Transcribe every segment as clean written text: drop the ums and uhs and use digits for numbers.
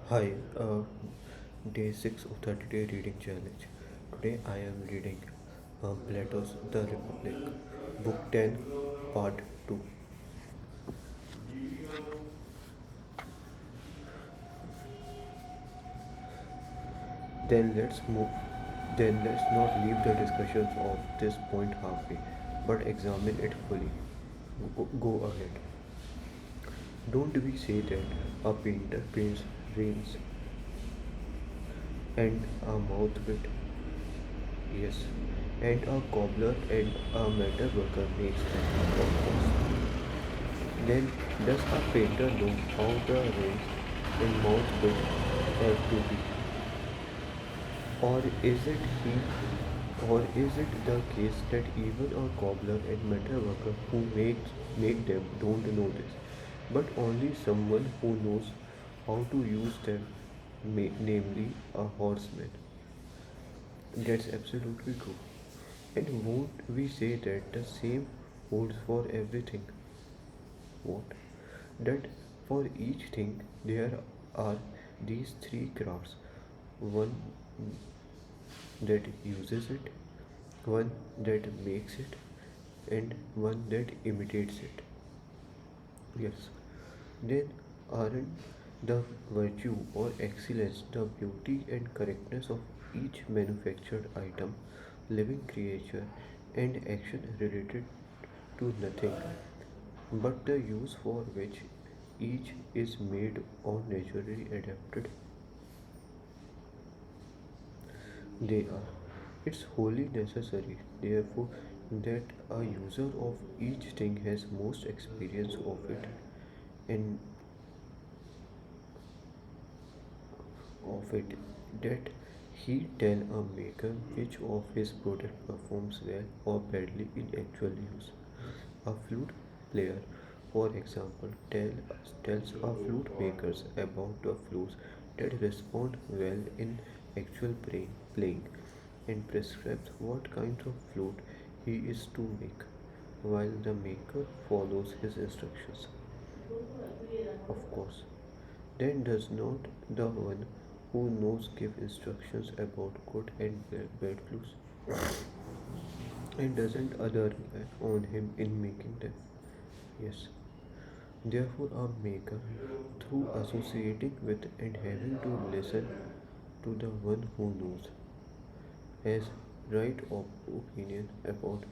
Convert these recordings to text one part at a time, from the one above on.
Hi, day 6 of 30-day reading challenge. Today I am reading Plato's The Republic, Book 10, Part 2. Then let's move. Then let's not leave the discussions of this point halfway, but examine it fully. Go ahead. Don't we say that a painter paints rains and a mouth with yes, and a cobbler and a metal worker makes them, of course. Then does a painter know how the rings in mouth will have to be? Or is it he or is it the case that even a cobbler and metal worker who make them don't know this, but only someone who knows how to use them, namely a horseman? That's absolutely true. And won't we say that the same holds for everything? What? That for each thing there are these three crafts, one that uses it, one that makes it, and one that imitates it. Yes, then aren't the virtue or excellence, the beauty and correctness of each manufactured item, living creature, and action related to nothing but the use for which each is made or naturally adapted? They are. It's wholly necessary, therefore, that a user of each thing has most experience of it, and of it that he tell a maker which of his product performs well or badly in actual use. A flute player, for example, tells a flute makers about the flutes that respond well in actual playing and prescribes what kind of flute he is to make, while the maker follows his instructions. Of course, then does not the one who knows give instructions about good and bad flutes, and doesn't other rely on him in making them? Yes. Therefore, a maker, through associating with and having to listen to the one who knows, has right of opinion about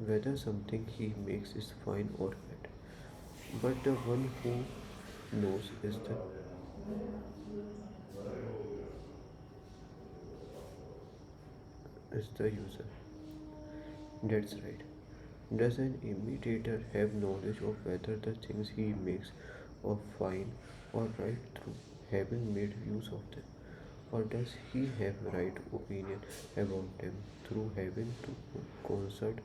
whether something he makes is fine or bad. But the one who knows is the user. That's right. Does an imitator have knowledge of whether the things he makes are fine or right through having made use of them? Or does he have right opinion about them through having to consult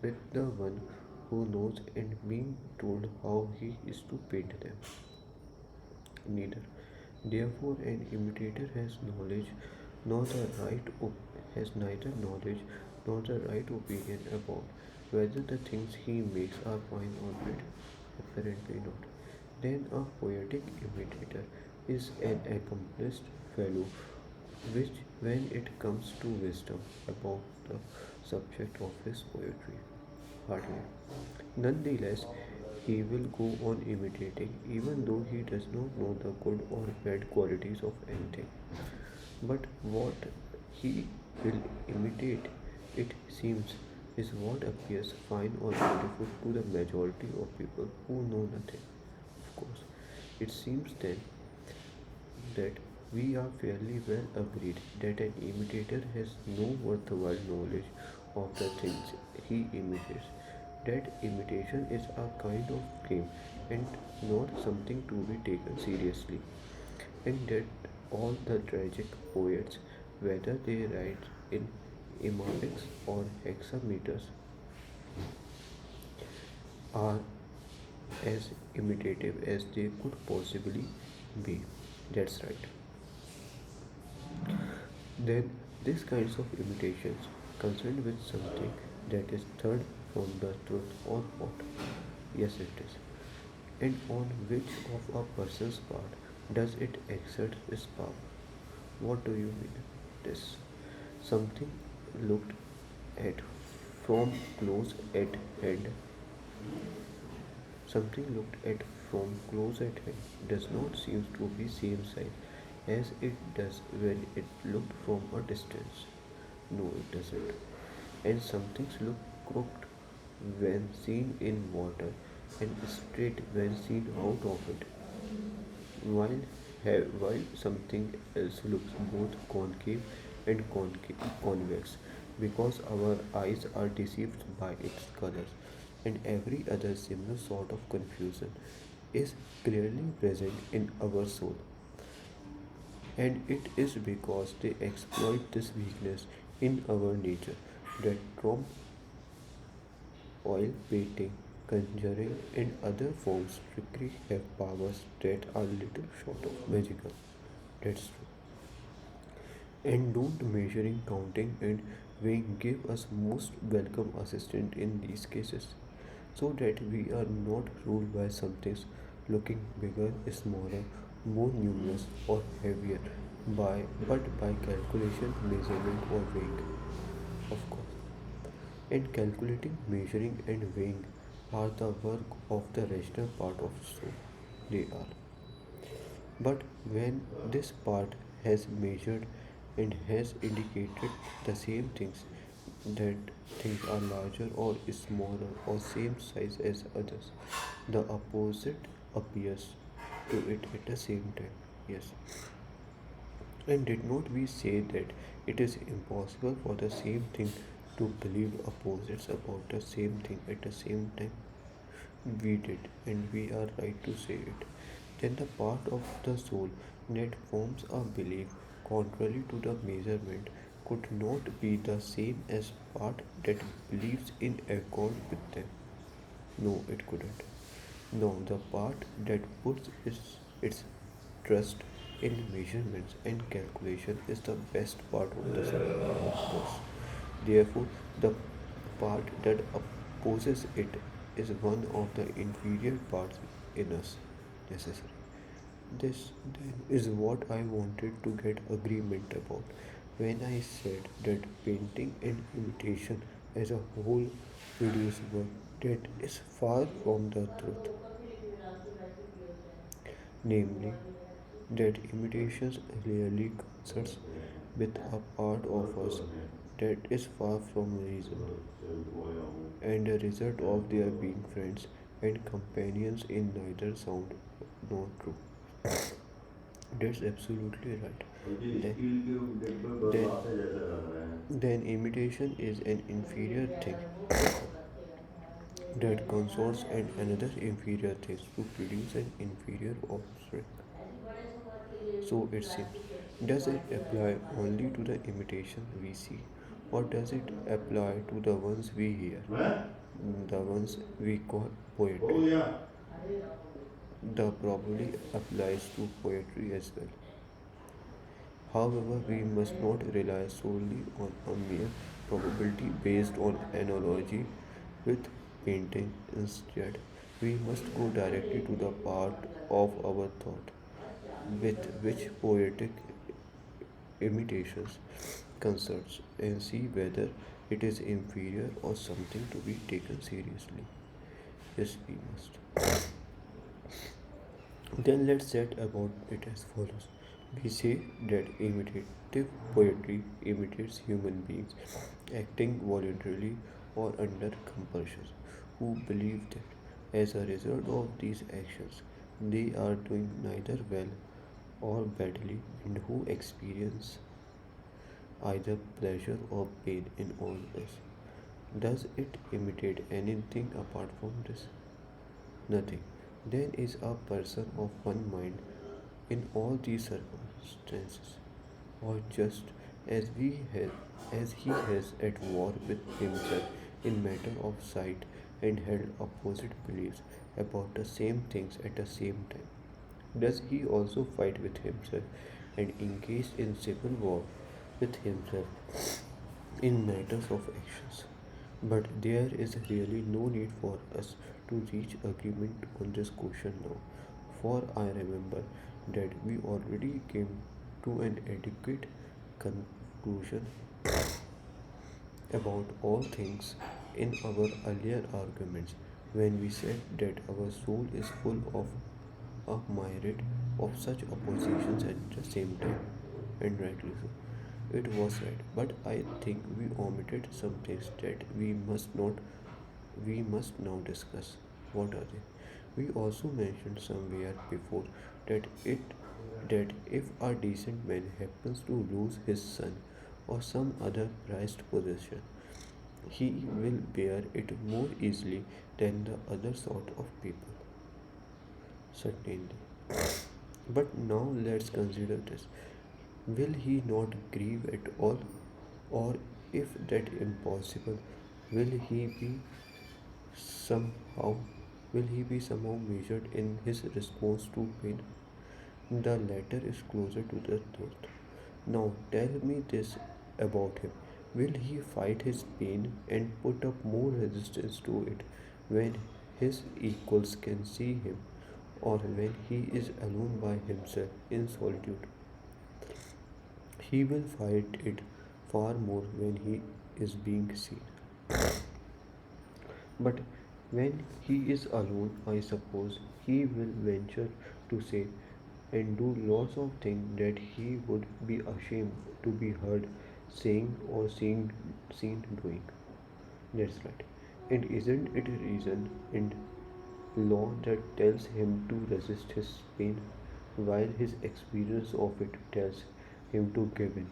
with the one who knows and being told how he is to paint them? Neither. Therefore, an imitator nor the has neither knowledge nor the right opinion about whether the things he makes are fine or bad. Apparently not. Then a poetic imitator is an accomplished fellow, which, when it comes to wisdom about the subject of his poetry, hardly. Nonetheless, he will go on imitating even though he does not know the good or bad qualities of anything. But what he will imitate, it seems, is what appears fine or beautiful to the majority of people who know nothing. Of course, it seems then that we are fairly well agreed that an imitator has no worthwhile knowledge of the things he imitates, that imitation is a kind of game and not something to be taken seriously, and that all the tragic poets, whether they write in iambics or hexameters, are as imitative as they could possibly be. That's right. Then, these kinds of imitations concerned with something that is third from the truth or what? Yes, it is. And on which of a person's part? Does it exert its power? What do you mean? This something looked at from close at hand. Something looked at from close at hand does not seem to be same size as it does when it looked from a distance. No, it doesn't. And some things look crooked when seen in water and straight when seen out of it, while, while something else looks both concave and convex because our eyes are deceived by its colors, and every other similar sort of confusion is clearly present in our soul. And it is because they exploit this weakness in our nature that Trump oil painting, conjuring, and other forms trickery have powers that are little short of magical. That's true. And don't measuring, counting, and weighing give us most welcome assistance in these cases, so that we are not ruled by some things looking bigger, smaller, more numerous, or heavier, but by calculation, measurement, or weighing. Of course. And calculating, measuring, and weighing are the work of the rational part of the soul. They are. But when this part has measured and has indicated the same things, that things are larger or smaller or same size as others, the opposite appears to it at the same time. Yes. And did not we say that it is impossible for the same thing to believe opposites about the same thing at the same time? We did, and we are right to say it. Then the part of the soul that forms a belief contrary to the measurement could not be the same as part that believes in accord with them. No, it couldn't. No, the part that puts its trust in measurements and calculation is the best part of the soul, of course. Therefore, the part that opposes it is one of the inferior parts in us necessary. This then is what I wanted to get agreement about when I said that painting and imitation as a whole produce work that is far from the truth, namely that imitations rarely concerts with a part of us that is far from reason, and the result of their being friends and companions in neither sound nor true. That's absolutely right. Then, then, then imitation is an inferior thing that consorts and another inferior thing to produce an inferior offspring. So it seems. Does it apply only to the imitation we see, or does it apply to the ones we hear, the ones we call Oh poetry? yeah. The probably applies to poetry as well. However, we must not rely solely on a mere probability based on analogy with painting. Instead, we must go directly to the part of our thought with which poetic imitations concerts and see whether it is inferior or something to be taken seriously. Yes, we must. Then let's set about it as follows. We say that imitative poetry imitates human beings acting voluntarily or under compulsion, who believe that as a result of these actions they are doing neither well or badly, and who experience either pleasure or pain in all this. Does it imitate anything apart from this? Nothing. Then is a person of one mind in all these circumstances, or just as as he has at war with himself in matter of sight and held opposite beliefs about the same things at the same time. Does he also fight with himself and engage in civil war with himself in matters of actions? But there is really no need for us to reach agreement on this question now, for I remember that we already came to an adequate conclusion about all things in our earlier arguments when we said that our soul is full of a myriad of such oppositions at the same time, and rightly so. It was said, but I think we omitted some things that we must now discuss. What are they? We also mentioned somewhere before that that if a decent man happens to lose his son or some other prized possession, he will bear it more easily than the other sort of people. Certainly. But now let's consider this. Will he not grieve at all? Or if that impossible, will he be somehow somehow measured in his response to pain? The latter is closer to the truth. Now tell me this about him. Will he fight his pain and put up more resistance to it when his equals can see him, or when he is alone by himself in solitude? He will fight it far more when he is being seen. But when he is alone, I suppose he will venture to say and do lots of things that he would be ashamed to be heard saying or seen doing. That's right. And isn't it a reason in law that tells him to resist his pain, while his experience of it tells him to give in?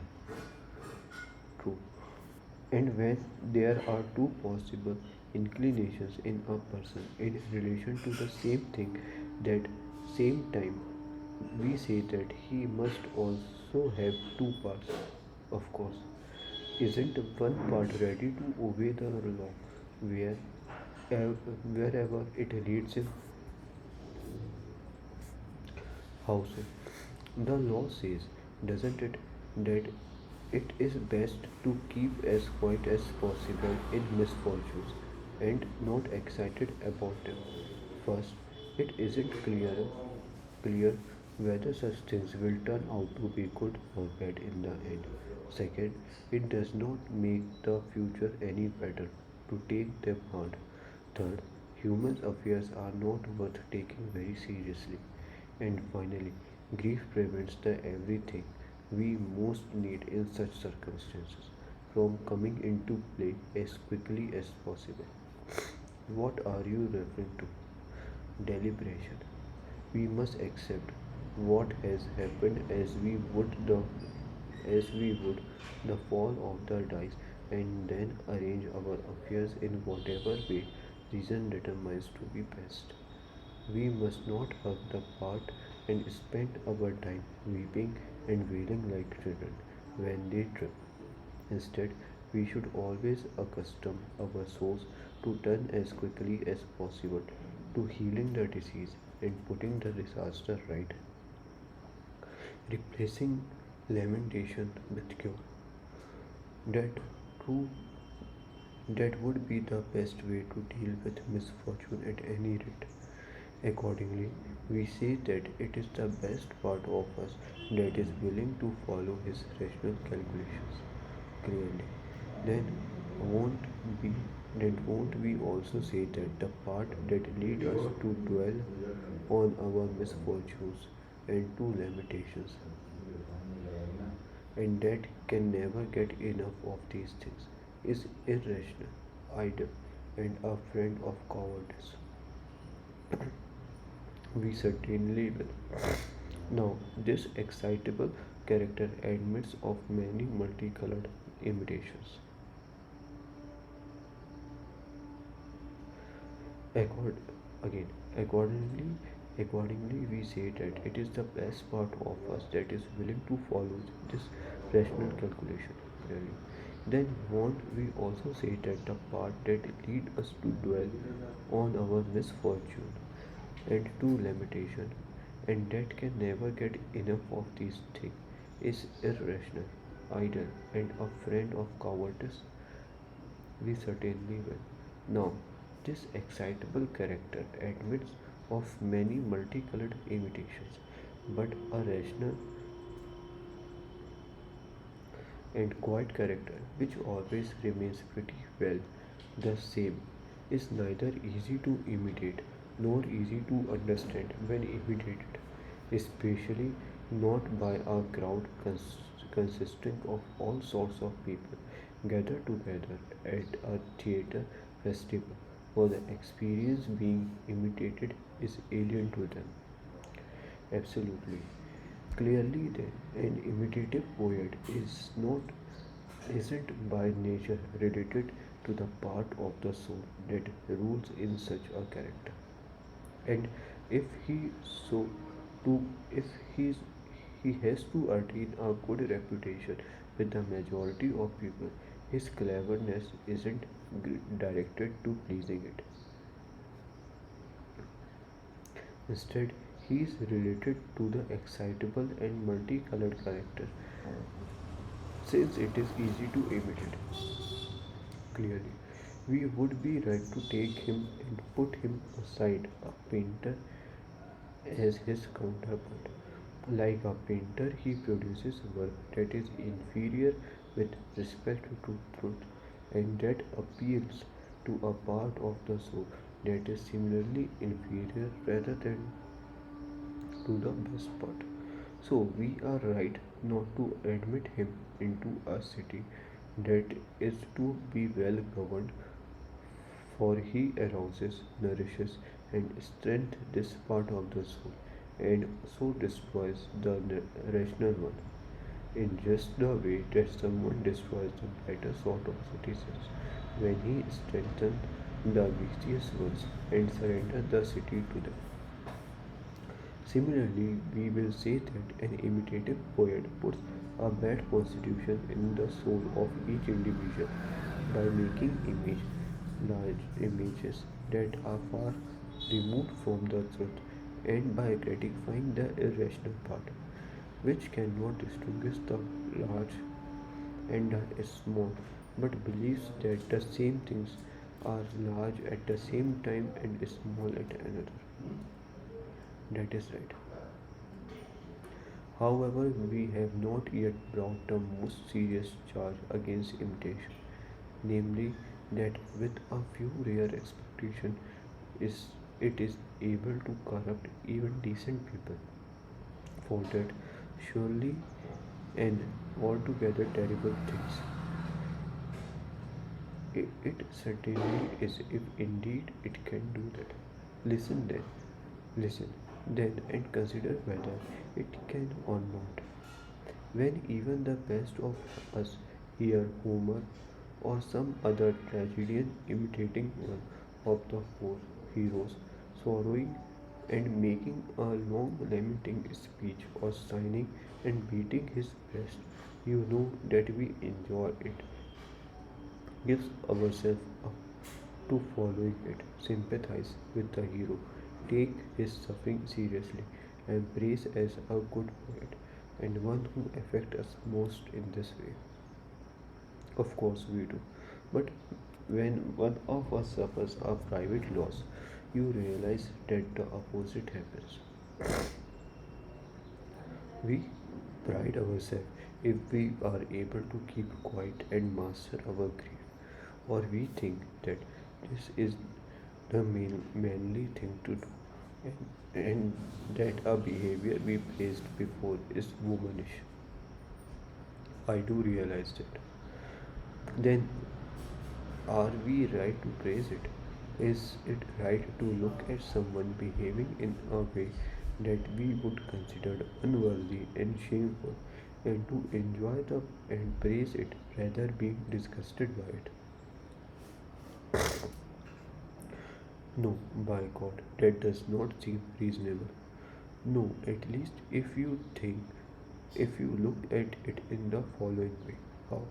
True. And when there are two possible inclinations in a person in relation to the same thing, that same time we say that he must also have two parts. Of course, isn't one part ready to obey the law where, wherever it leads him? How so? The law says, doesn't it, that it is best to keep as quiet as possible in misfortunes and not excited about them. First, it isn't clear whether such things will turn out to be good or bad in the end. Second, it does not make the future any better to take them hard. Third, human affairs are not worth taking very seriously. And finally, grief prevents the everything we most need in such circumstances from coming into play as quickly as possible. What are you referring to? Deliberation. We must accept what has happened as we would the fall of the dice, and then arrange our affairs in whatever way reason determines to be best. We must not hug the part and spend our time weeping and wailing like children when they trip. Instead, we should always accustom our souls to turn as quickly as possible to healing the disease and putting the disaster right, replacing lamentation with cure. That true that would be the best way to deal with misfortune at any rate. Accordingly, we say that it is the best part of us that is willing to follow his rational calculations clearly. Then won't be won't we also say that the part that lead us to dwell on our misfortunes and to limitations, and that can never get enough of these things, is irrational, idle, and a friend of cowardice? We certainly will. Now, this excitable character admits of many multicolored imitations. Accord, again, accordingly, accordingly, we say that it is the best part of us that is willing to follow this rational calculation. Really. Then won't we also say that the part that lead us to dwell on our misfortune and to limitation, and that can never get enough of these things, is irrational, idle, and a friend of cowardice? We certainly will. Now, this excitable character admits of many multicolored imitations. but a rational and quiet character, which always remains pretty well the same, is neither easy to imitate nor easy to understand when imitated, especially not by a crowd consisting of all sorts of people gathered together at a theatre festival, for the experience being imitated is alien to them. Absolutely. Clearly then, an imitative poet isn't by nature related to the part of the soul that rules in such a character. And if he so to if he has to attain a good reputation with the majority of people, his cleverness isn't directed to pleasing it. Instead, he is related to the excitable and multicolored character, since it is easy to imitate. Clearly, we would be right to take him and put him aside a painter as his counterpart. Like a painter, he produces work that is inferior with respect to truth and that appeals to a part of the soul that is similarly inferior rather than to the best part. So we are right not to admit him into a city that is to be well governed, for he arouses, nourishes, and strengthens this part of the soul, and so destroys the rational one, in just the way that someone destroys the better sort of citizens when he strengthens the vicious ones and surrenders the city to them. Similarly, we will say that an imitative poet puts a bad constitution in the soul of each individual by making large images that are far removed from the truth and by gratifying the irrational part, which cannot distinguish the large and the small, but believes that the same things are large at the same time and small at another. That is right. However, we have not yet brought the most serious charge against imitation, namely that with a few rare expectations is it is able to corrupt even decent people. For that surely an altogether terrible things. It certainly is if indeed it can do that. Listen then, listen then and consider whether it can or not. When even the best of us hear Homer or some other tragedian imitating one of the four heroes, sorrowing and making a long lamenting speech or sighing and beating his breast, you know that we enjoy it, gives ourselves up to following it, sympathize with the hero, take his suffering seriously, and praise as a good poet and one who affects us most in this way. Of course, we do. But when one of us suffers a private loss, you realize that the opposite happens. We pride ourselves if we are able to keep quiet and master our grief, or we think that this is the manly thing to do, and that a behavior we placed before is womanish. I do realize that. Then are we right to praise it? Is it right to look at someone behaving in a way that we would consider unworthy and shameful and to enjoy the and praise it rather being disgusted by it? No, by God, that does not seem reasonable. No, at least if you look at it in the following way. How?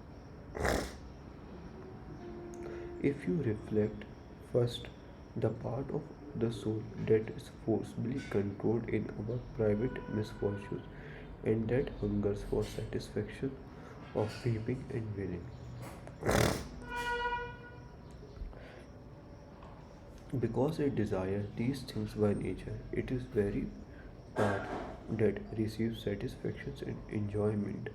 If you reflect first the part of the soul that is forcibly controlled in our private misfortunes and that hungers for satisfaction of weeping and wailing, because it desires these things by nature, it is very bad that receives satisfaction and enjoyment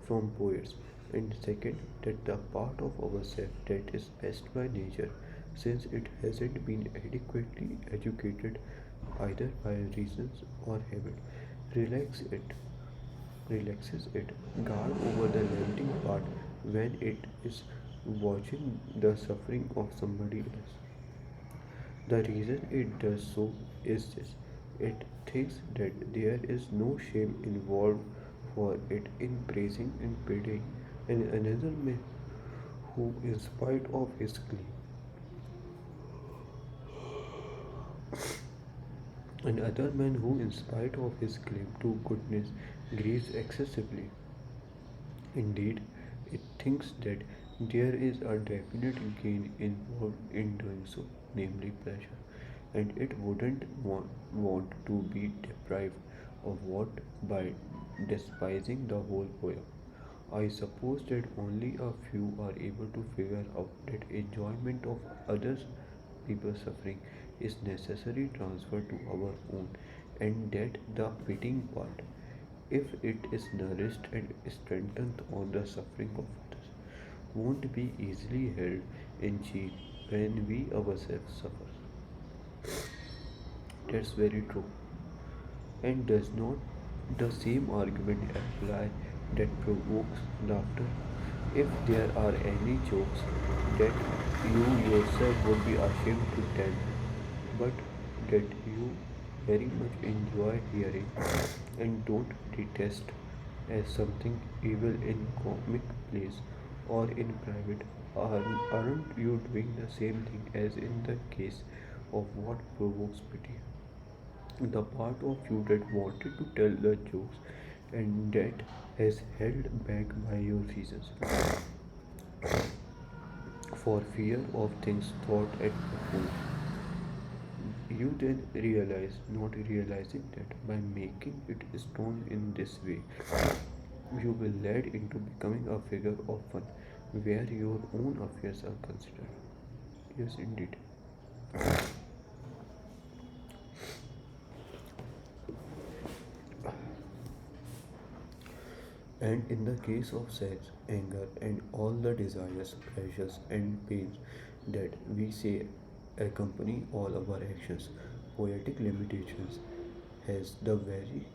from poets, and second, that the part of ourselves that is best by nature, since it hasn't been adequately educated either by reasons or habit, relax it, relaxes it, guard over the limiting part when it is watching the suffering of somebody else. The reason it does so is this: it thinks that there is no shame involved for it in praising and pitying and another man who, in spite of his claim, another man who, in spite of his claim to goodness, grieves excessively. Indeed, it thinks that there is a definite gain involved in doing so, namely pleasure, and it wouldn't want to be deprived of what by despising the whole poem. I suppose that only a few are able to figure out that enjoyment of others people's suffering is necessary transfer to our own, and that the pitying part, if it is nourished and strengthened on the suffering of others, won't be easily held in cheek when we ourselves suffer. That's very true. And does not the same argument apply that provokes laughter? If there are any jokes that you yourself would be ashamed to tell, but that you very much enjoy hearing and don't detest as something evil in comic plays or in private, aren't you doing the same thing as in the case of what provokes pity? The part of you that wanted to tell the jokes and that has held back by your reasons for fear of things thought at buffoon. You then realize, not realizing that by making it strong in this way, you will lead into becoming a figure of fun where your own affairs are considered. Yes, indeed. And in the case of sex, anger, and all the desires, pleasures, and pains that we say accompany all our actions, poetic limitations has the very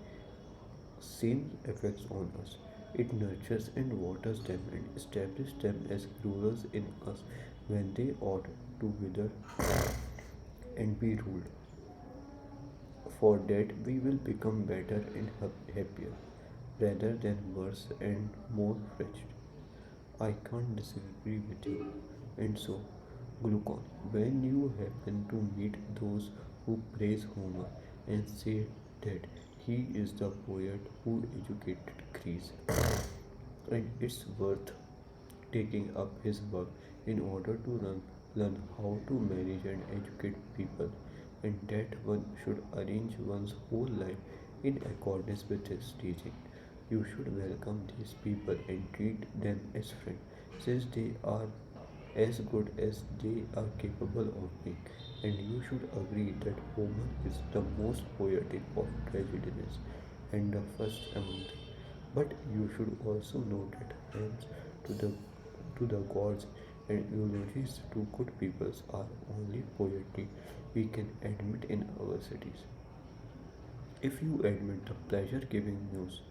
same effects on us. It nurtures and waters them and establishes them as rulers in us when they ought to wither and be ruled. For that we will become better and happier rather than worse and more wretched. I can't disagree with you. And so, Glucon, when you happen to meet those who praise Homer and say that he is the poet who educated Greece, and it's worth taking up his work in order to learn how to manage and educate people, and that one should arrange one's whole life in accordance with his teaching. You should welcome these people and treat them as friends, since they are as good as they are capable of being, and you should agree that Homer is the most poetic of tragedians and the first among them. But you should also know that hymns to the gods and eulogies to good peoples are only poetry we can admit in our cities. If you admit the pleasure giving muse,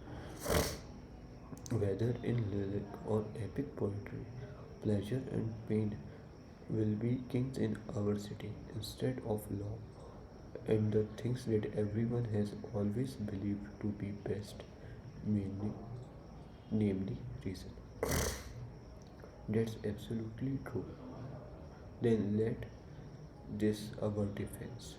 whether in lyric or epic poetry, pleasure and pain will be kings in our city instead of law and the things that everyone has always believed to be best, mainly, namely reason. That's absolutely true. Then let this our defense.